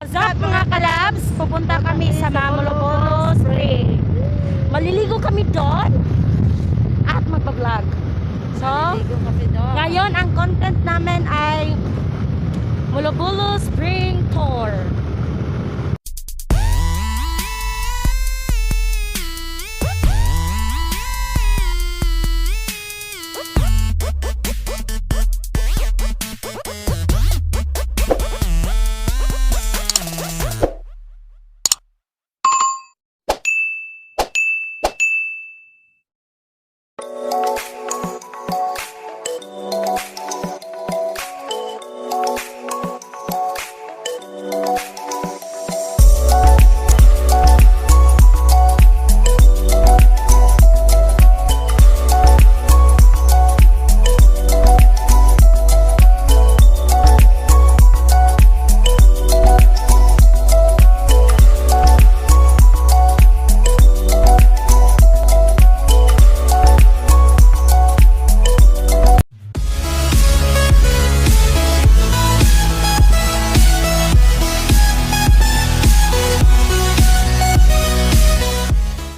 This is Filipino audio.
What's up mga kalabs? Pupunta kami sa Molobolo Spring. Maliligo kami doon at magpa-vlog. So, ngayon ang content namin ay Molobolo Spring Tour.